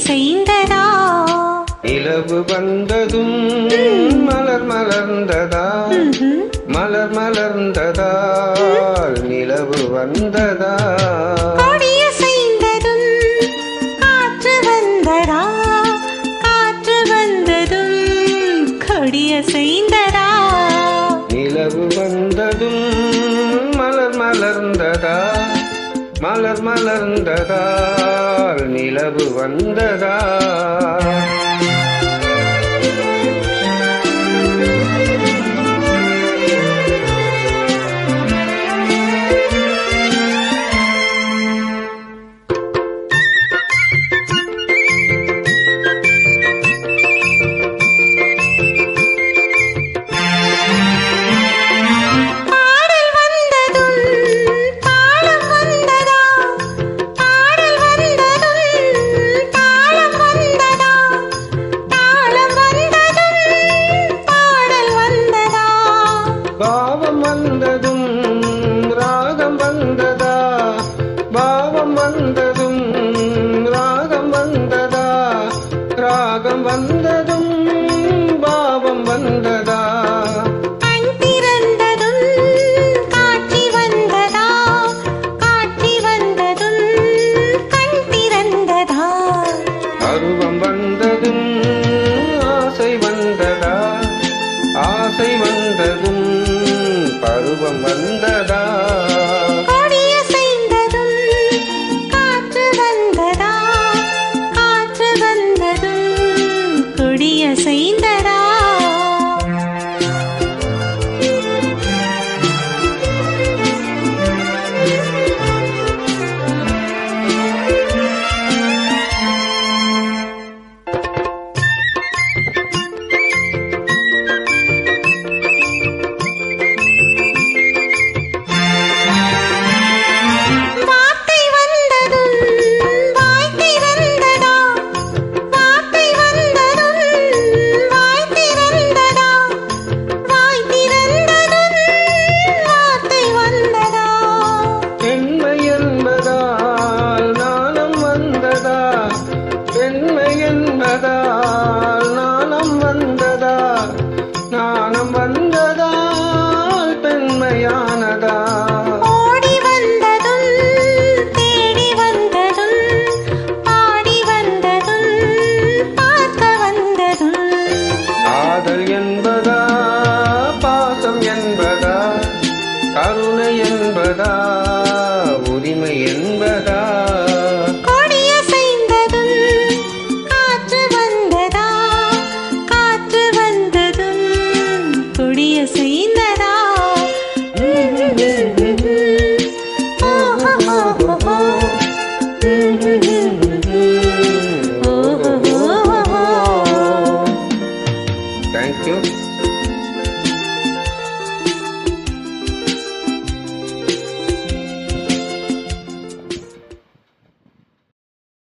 கொடியசைந்ததா நிலவு வந்ததும் மலர் மலர்ந்ததா மலர் மலர்ந்ததால் நிலவு வந்ததா கொடியசைந்ததும் காற்று வந்ததா காற்று வந்ததும் கொடியசைந்ததா நிலவு வந்ததும் மலர் மலர்ந்ததா மலர் மலர்ந்ததால் நிலவு வந்ததா பாவம் வந்ததும் ராகம் வந்ததா பாவம் வந்ததும் ராகம் வந்ததா ராகம் வந்ததும் பாவம் வந்ததா கண் திறந்ததும் காட்சி வந்ததா காட்சி வந்ததும் கண் திறந்ததா பருவம் வந்ததும் ஆசை வந்ததா ஆசை வந்ததும் பருவம் வந்ததா கொடியசைந்ததும் காற்று வந்ததா காற்று வந்ததும் கொடியசைந்ததா என்பதால் நாணம் வந்ததா நாணம் வந்ததால் பெண்மையானதா ஓடி வந்ததும் தேடி வந்ததும் பாடி வந்ததும் பார்க்க வந்ததும் காதல் என்பதா பாசம் என்பதா கருணை என்பதா உரிமை என்பதா